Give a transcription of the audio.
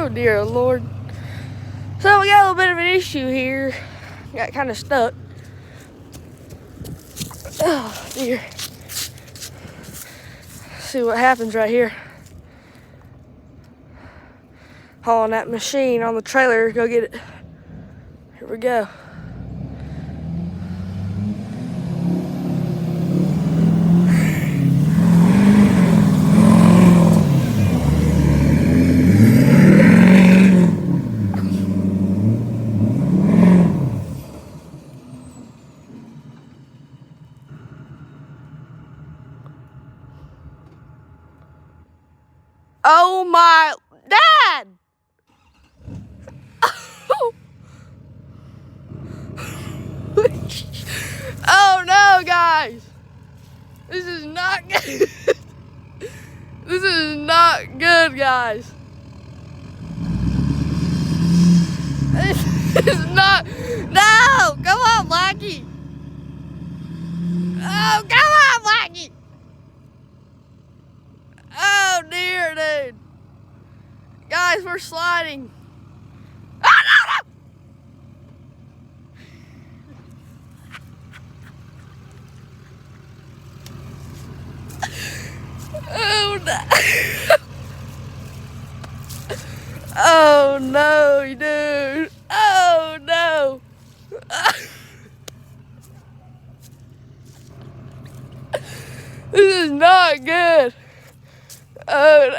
Oh dear Lord. So we got a little bit of an issue here. Got kind of stuck. Oh dear. See what happens right here. Hauling that machine on the trailer, go get it. Here we go. Oh my, Dad! Oh no, guys! This is not good. This is not good, guys. This is not. No! Come on, Blackie! Oh, come on, Blackie! Oh dear, dude. Guys, we're sliding. Oh no, no! Oh no! Oh no, dude! Oh no! This is not good. Oh no.